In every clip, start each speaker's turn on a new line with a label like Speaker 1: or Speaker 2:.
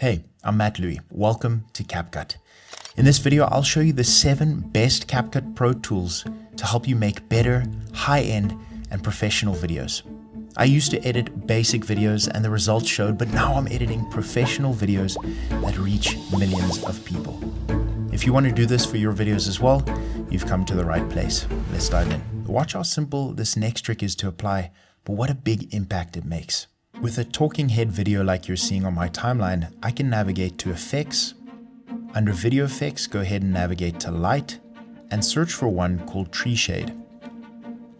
Speaker 1: Hey, I'm Matt Loui. Welcome to CapCut. In this video, I'll show you the 7 best CapCut Pro tools to help you make better, high-end, and professional videos. I used to edit basic videos and the results showed, but now I'm editing professional videos that reach millions of people. If you want to do this for your videos as well, you've come to the right place. Let's dive in. Watch how simple this next trick is to apply, but what a big impact it makes. With a talking head video like you're seeing on my timeline, I can navigate to Effects. Under Video Effects, go ahead and navigate to Light and search for one called Tree Shade.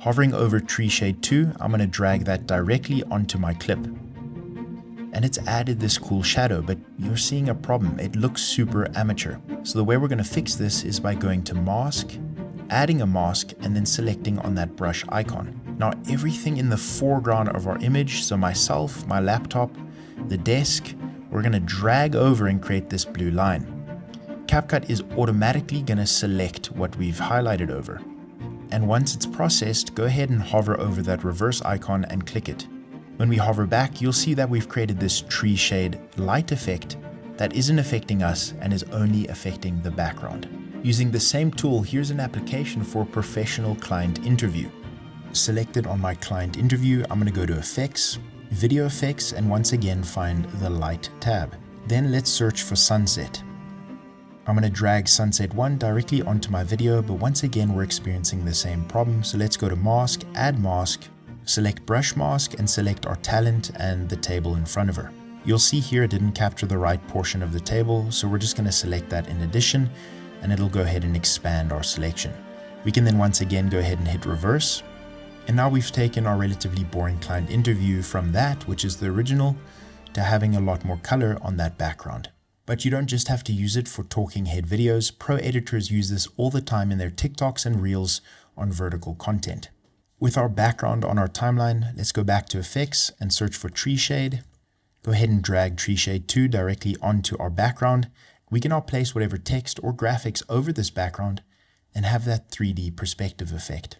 Speaker 1: Hovering over Tree Shade 2, I'm going to drag that directly onto my clip. And it's added this cool shadow, but you're seeing a problem. It looks super amateur. So the way we're going to fix this is by going to Mask, adding a mask, and then selecting on that brush icon. Now everything in the foreground of our image, so myself, my laptop, the desk, we're going to drag over and create this blue line. CapCut is automatically going to select what we've highlighted over. And once it's processed, go ahead and hover over that reverse icon and click it. When we hover back, you'll see that we've created this tree shade light effect that isn't affecting us and is only affecting the background. Using the same tool, here's an application for professional client interview. Selected on my client interview, I'm going to go to Effects, Video Effects, and once again find the Light tab. Then let's search for Sunset. I'm going to drag Sunset 1 directly onto my video, but once again we're experiencing the same problem. So let's go to Mask, Add Mask, select Brush Mask, and select our talent and the table in front of her. You'll see here it didn't capture the right portion of the table, so we're just going to select that in addition, and it'll go ahead and expand our selection. We can then once again go ahead and hit reverse. And now we've taken our relatively boring client interview from that, which is the original, to having a lot more color on that background. But you don't just have to use it for talking head videos. Pro editors use this all the time in their TikToks and Reels on vertical content. With our background on our timeline, let's go back to Effects and search for Tree Shade. Go ahead and drag Tree Shade 2 directly onto our background. We can now place whatever text or graphics over this background and have that 3D perspective effect.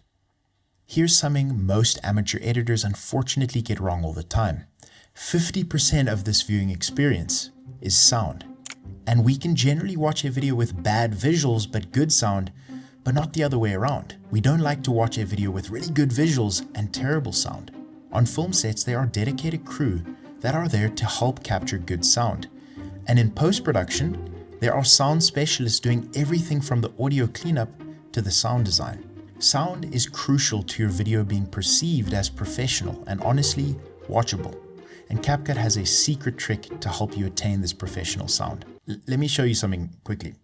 Speaker 1: Here's something most amateur editors unfortunately get wrong all the time. 50% of this viewing experience is sound. And we can generally watch a video with bad visuals but good sound, but not the other way around. We don't like to watch a video with really good visuals and terrible sound. On film sets, there are dedicated crew that are there to help capture good sound. And in post-production, there are sound specialists doing everything from the audio cleanup to the sound design. Sound is crucial to your video being perceived as professional and honestly watchable. And CapCut has a secret trick to help you attain this professional sound. Let me show you something quickly.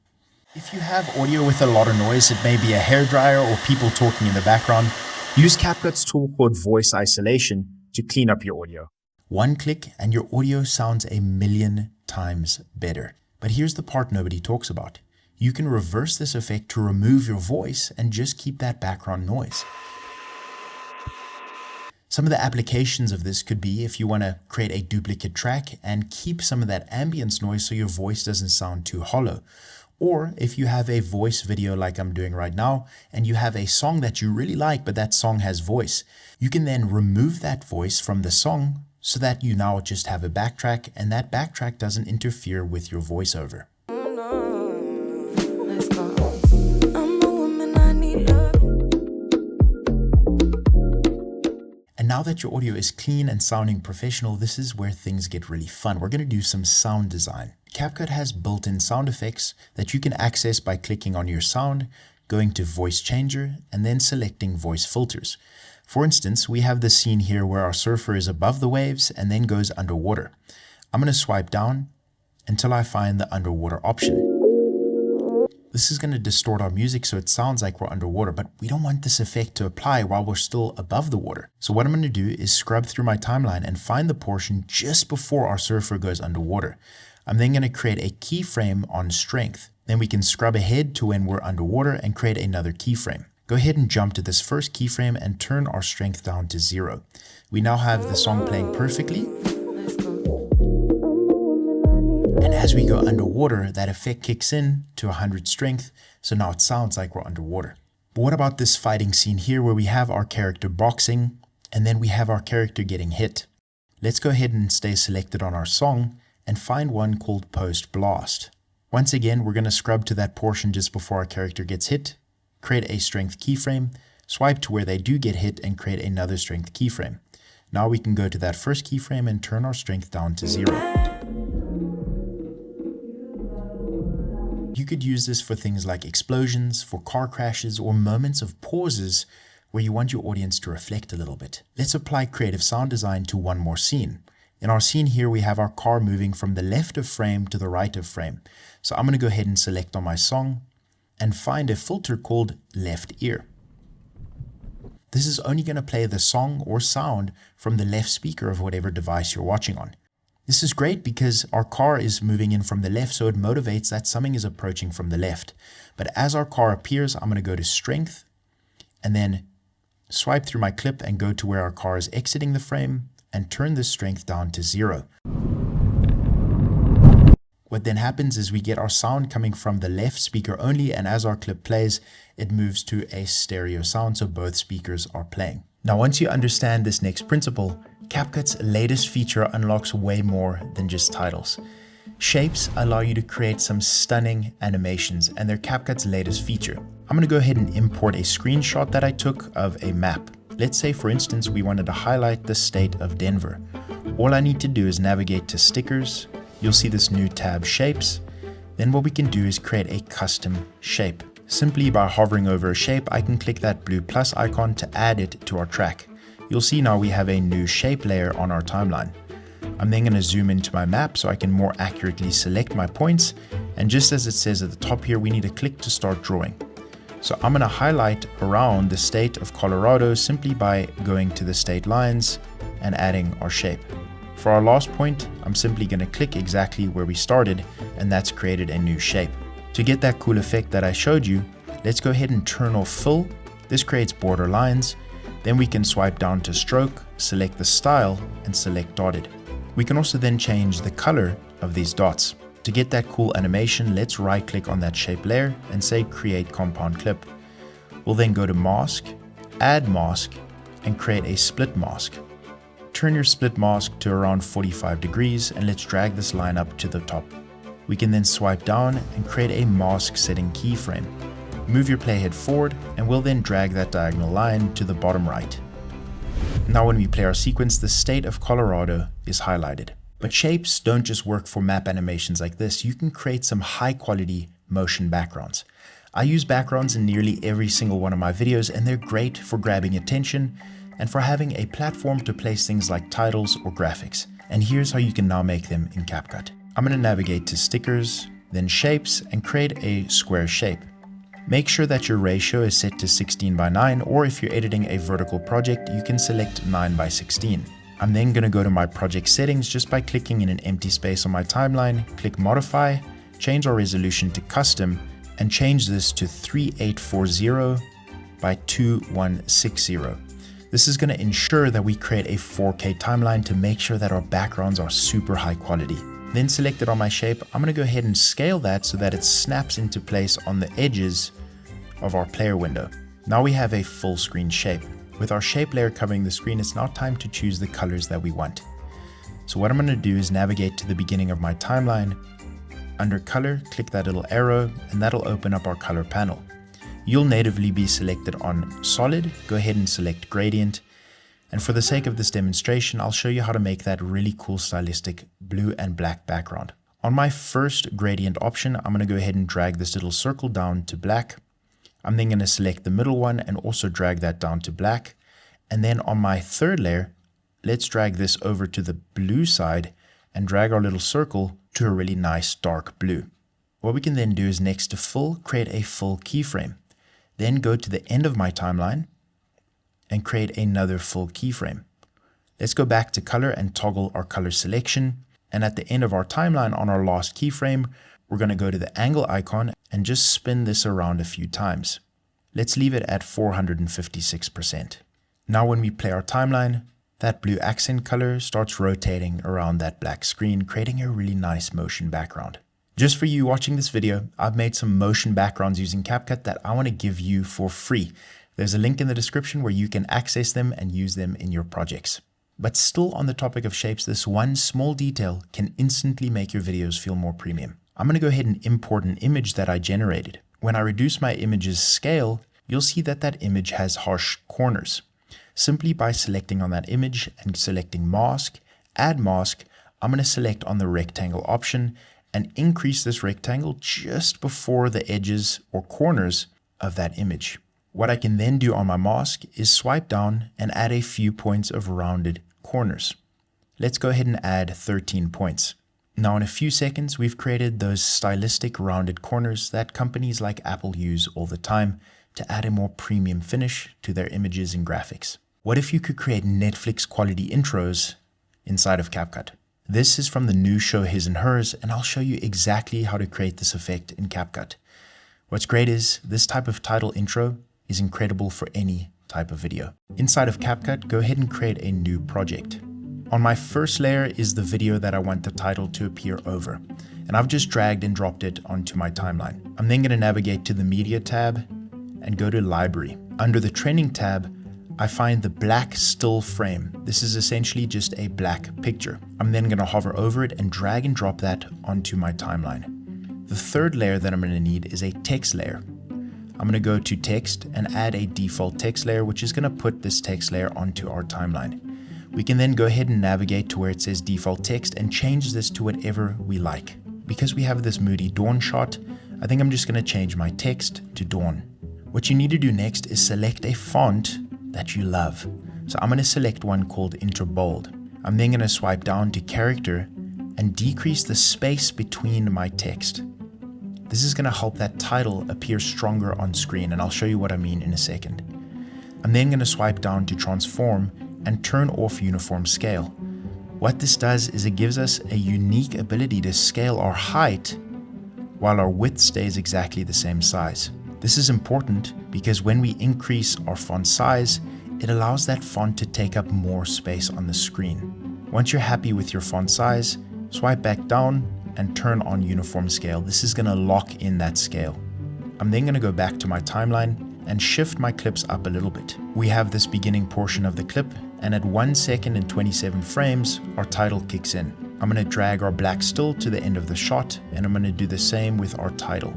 Speaker 1: If you have audio with a lot of noise, it may be a hairdryer or people talking in the background, use CapCut's tool called Voice Isolation to clean up your audio. One click and your audio sounds a million times better. But here's the part nobody talks about. You can reverse this effect to remove your voice and just keep that background noise. Some of the applications of this could be if you want to create a duplicate track and keep some of that ambience noise so your voice doesn't sound too hollow. Or if you have a voice video like I'm doing right now and you have a song that you really like but that song has voice, you can then remove that voice from the song so that you now just have a backtrack and that backtrack doesn't interfere with your voiceover. And now that your audio is clean and sounding professional, this is where things get really fun. We're going to do some sound design. CapCut has built-in sound effects that you can access by clicking on your sound, going to Voice Changer, and then selecting Voice Filters. For instance, we have this scene here where our surfer is above the waves and then goes underwater. I'm going to swipe down until I find the underwater option. This is going to distort our music so it sounds like we're underwater, but we don't want this effect to apply while we're still above the water. So what I'm going to do is scrub through my timeline and find the portion just before our surfer goes underwater. I'm then going to create a keyframe on strength. Then we can scrub ahead to when we're underwater and create another keyframe. Go ahead and jump to this first keyframe and turn our strength down to 0. We now have the song playing perfectly. And as we go underwater, that effect kicks in to 100 strength, so now it sounds like we're underwater. But what about this fighting scene here where we have our character boxing, and then we have our character getting hit? Let's go ahead and stay selected on our song, and find one called Post Blast. Once again, we're going to scrub to that portion just before our character gets hit, create a strength keyframe, swipe to where they do get hit and create another strength keyframe. Now we can go to that first keyframe and turn our strength down to 0. You could use this for things like explosions, for car crashes, or moments of pauses where you want your audience to reflect a little bit. Let's apply creative sound design to one more scene. In our scene here, we have our car moving from the left of frame to the right of frame. So I'm going to go ahead and select on my song and find a filter called left ear. This is only going to play the song or sound from the left speaker of whatever device you're watching on. This is great because our car is moving in from the left, so it motivates that something is approaching from the left. But as our car appears, I'm going to go to Strength and then swipe through my clip and go to where our car is exiting the frame and turn the strength down to 0. What then happens is we get our sound coming from the left speaker only, and as our clip plays, it moves to a stereo sound, so both speakers are playing. Now, once you understand this next principle, CapCut's latest feature unlocks way more than just titles. Shapes allow you to create some stunning animations, and they're CapCut's latest feature. I'm going to go ahead and import a screenshot that I took of a map. Let's say, for instance, we wanted to highlight the state of Denver. All I need to do is navigate to Stickers. You'll see this new tab, Shapes. Then what we can do is create a custom shape. Simply by hovering over a shape, I can click that blue plus icon to add it to our track. You'll see now we have a new shape layer on our timeline. I'm then going to zoom into my map so I can more accurately select my points. And just as it says at the top here, we need to click to start drawing. So I'm going to highlight around the state of Colorado simply by going to the state lines and adding our shape. For our last point, I'm simply going to click exactly where we started, and that's created a new shape. To get that cool effect that I showed you, let's go ahead and turn off fill. This creates border lines. Then we can swipe down to stroke, select the style, and select dotted. We can also then change the color of these dots. To get that cool animation, let's right click on that shape layer and say create compound clip. We'll then go to mask, add mask, and create a split mask. Turn your split mask to around 45 degrees and let's drag this line up to the top. We can then swipe down and create a mask setting keyframe. Move your playhead forward and we'll then drag that diagonal line to the bottom right. Now when we play our sequence, the state of Colorado is highlighted. But shapes don't just work for map animations like this. You can create some high quality motion backgrounds. I use backgrounds in nearly every single one of my videos, and they're great for grabbing attention and for having a platform to place things like titles or graphics. And here's how you can now make them in CapCut. I'm going to navigate to Stickers, then Shapes, and create a square shape. Make sure that your ratio is set to 16:9, or if you're editing a vertical project, you can select 9:16. I'm then going to go to my project settings just by clicking in an empty space on my timeline, click Modify, change our resolution to Custom, and change this to 3840 by 2160. This is going to ensure that we create a 4K timeline to make sure that our backgrounds are super high quality. Then selected on my shape, I'm going to go ahead and scale that so that it snaps into place on the edges of our player window. Now we have a full screen shape. With our shape layer covering the screen, it's now time to choose the colors that we want. So what I'm going to do is navigate to the beginning of my timeline. Under color, click that little arrow and that'll open up our color panel. You'll natively be selected on solid. Go ahead and select gradient. And for the sake of this demonstration, I'll show you how to make that really cool stylistic blue and black background. On my first gradient option, I'm going to go ahead and drag this little circle down to black. I'm then going to select the middle one and also drag that down to black. And then on my third layer, let's drag this over to the blue side and drag our little circle to a really nice dark blue. What we can then do is next to full, create a full keyframe. Then go to the end of my timeline and create another full keyframe. Let's go back to color and toggle our color selection. And at the end of our timeline on our last keyframe, we're going to go to the angle icon and just spin this around a few times. Let's leave it at 456%. Now when we play our timeline, that blue accent color starts rotating around that black screen, creating a really nice motion background. Just for you watching this video, I've made some motion backgrounds using CapCut that I want to give you for free. There's a link in the description where you can access them and use them in your projects. But still on the topic of shapes, this one small detail can instantly make your videos feel more premium. I'm going to go ahead and import an image that I generated. When I reduce my image's scale, you'll see that that image has harsh corners. Simply by selecting on that image and selecting mask, add mask, I'm going to select on the rectangle option and increase this rectangle just before the edges or corners of that image. What I can then do on my mask is swipe down and add a few points of rounded corners. Let's go ahead and add 13 points. Now in a few seconds, we've created those stylistic rounded corners that companies like Apple use all the time to add a more premium finish to their images and graphics. What if you could create Netflix quality intros inside of CapCut? This is from the new show His and Hers, and I'll show you exactly how to create this effect in CapCut. What's great is this type of title intro is incredible for any type of video. Inside of CapCut, go ahead and create a new project. On my first layer is the video that I want the title to appear over, and I've just dragged and dropped it onto my timeline. I'm then going to navigate to the Media tab and go to Library. Under the Trending tab, I find the black still frame. This is essentially just a black picture. I'm then going to hover over it and drag and drop that onto my timeline. The third layer that I'm going to need is a text layer. I'm going to go to text and add a default text layer, which is going to put this text layer onto our timeline. We can then go ahead and navigate to where it says default text and change this to whatever we like. Because we have this moody dawn shot, I think I'm just going to change my text to dawn. What you need to do next is select a font that you love. So I'm going to select one called Interbold. I'm then going to swipe down to character and decrease the space between my text. This is going to help that title appear stronger on screen, and I'll show you what I mean in a second. I'm then going to swipe down to transform and turn off uniform scale. What this does is it gives us a unique ability to scale our height while our width stays exactly the same size. This is important because when we increase our font size, it allows that font to take up more space on the screen. Once you're happy with your font size, swipe back down and turn on uniform scale. This is going to lock in that scale. I'm then going to go back to my timeline and shift my clips up a little bit. We have this beginning portion of the clip, and at 1 second and 27 frames, our title kicks in. I'm going to drag our black still to the end of the shot, and I'm going to do the same with our title.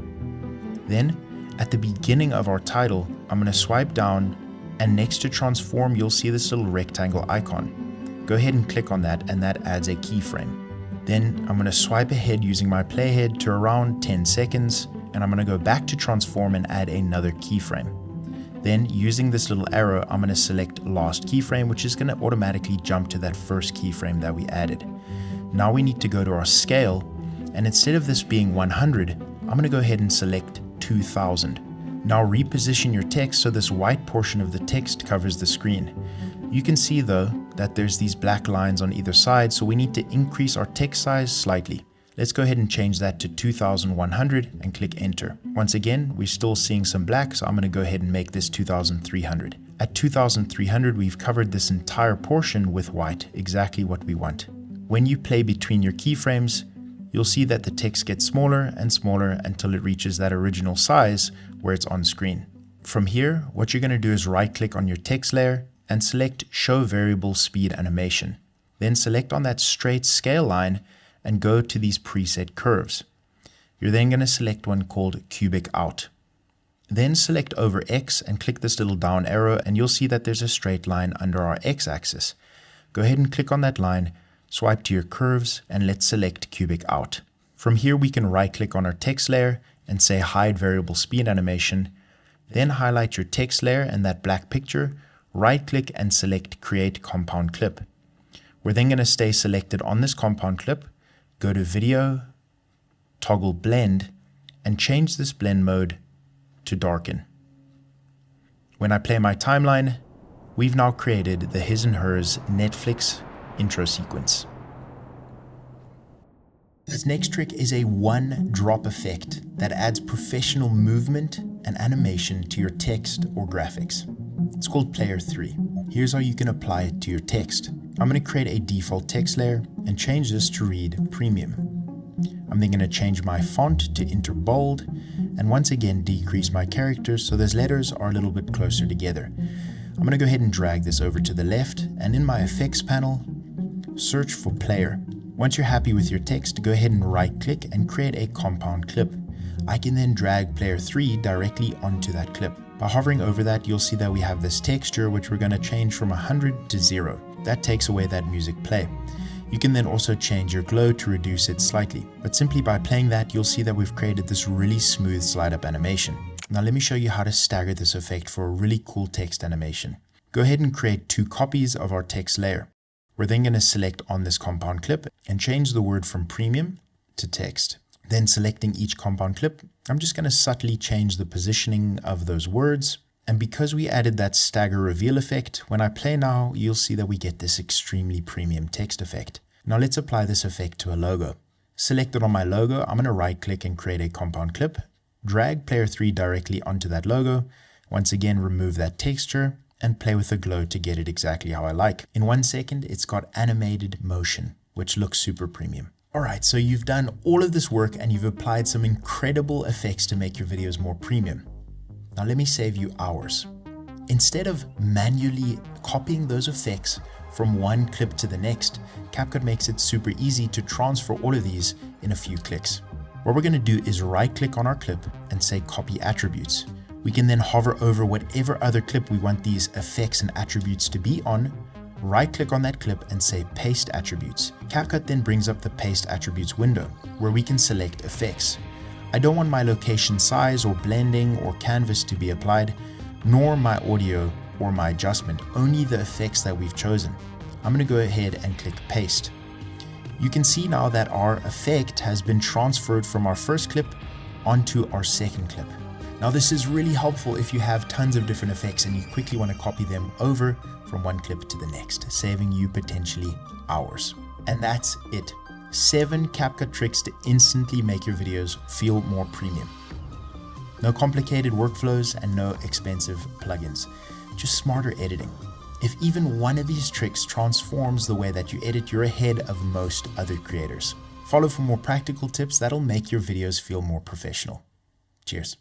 Speaker 1: Then, at the beginning of our title, I'm going to swipe down, and next to transform, you'll see this little rectangle icon. Go ahead and click on that, and that adds a keyframe. Then I'm going to swipe ahead using my playhead to around 10 seconds, and I'm going to go back to transform and add another keyframe. Then using this little arrow, I'm going to select last keyframe, which is going to automatically jump to that first keyframe that we added. Now we need to go to our scale, and instead of this being 100, I'm going to go ahead and select 2000. Now reposition your text so this white portion of the text covers the screen. You can see though that there's these black lines on either side, so we need to increase our text size slightly. Let's go ahead and change that to 2100 and click enter. Once again, we're still seeing some black, so I'm going to go ahead and make this 2300. At 2300, we've covered this entire portion with white, exactly what we want. When you play between your keyframes, you'll see that the text gets smaller and smaller until it reaches that original size where it's on screen. From here, what you're going to do is right-click on your text layer and select Show Variable Speed Animation. Then select on that straight scale line and go to these preset curves. You're then going to select one called Cubic Out. Then select over X and click this little down arrow, and you'll see that there's a straight line under our X axis. Go ahead and click on that line, swipe to your curves, and let's select Cubic Out. From here, we can right-click on our text layer and say Hide Variable Speed Animation. Then highlight your text layer and that black picture, right-click and select Create Compound Clip. We're then going to stay selected on this compound clip, go to Video, toggle Blend, and change this blend mode to darken. When I play my timeline, we've now created the His and Hers Netflix intro sequence. This next trick is a one-drop effect that adds professional movement and animation to your text or graphics. It's called Player 3. Here's how you can apply it to your text. I'm going to create a default text layer and change this to read Premium. I'm then going to change my font to Interbold and once again decrease my characters so those letters are a little bit closer together. I'm going to go ahead and drag this over to the left, and in my effects panel, search for player. Once you're happy with your text, go ahead and right click and create a compound clip. I can then drag player 3 directly onto that clip. By hovering over that, you'll see that we have this texture, which we're going to change from 100 to 0. That takes away that music play. You can then also change your glow to reduce it slightly, but simply by playing that, you'll see that we've created this really smooth slide up animation. Now let me show you how to stagger this effect for a really cool text animation. Go ahead and create 2 copies of our text layer. We're then going to select on this compound clip and change the word from premium to text. Then selecting each compound clip, I'm just going to subtly change the positioning of those words. And because we added that stagger reveal effect, when I play now, you'll see that we get this extremely premium text effect. Now let's apply this effect to a logo. Selected on my logo, I'm going to right click and create a compound clip. Drag player 3 directly onto that logo. Once again, remove that texture and play with the glow to get it exactly how I like. In 1 second, it's got animated motion, which looks super premium. Alright, so you've done all of this work and you've applied some incredible effects to make your videos more premium. Now let me save you hours. Instead of manually copying those effects from one clip to the next, CapCut makes it super easy to transfer all of these in a few clicks. What we're going to do is right click on our clip and say copy attributes. We can then hover over whatever other clip we want these effects and attributes to be on, right click on that clip and say paste attributes. CapCut then brings up the paste attributes window where we can select effects. I don't want my location size or blending or canvas to be applied, nor my audio or my adjustment, only the effects that we've chosen. I'm going to go ahead and click paste. You can see now that our effect has been transferred from our first clip onto our second clip. Now this is really helpful if you have tons of different effects and you quickly want to copy them over from one clip to the next, saving you potentially hours. And that's it. 7 CapCut tricks to instantly make your videos feel more premium. No complicated workflows and no expensive plugins, just smarter editing. If even one of these tricks transforms the way that you edit, you're ahead of most other creators. Follow for more practical tips that'll make your videos feel more professional. Cheers.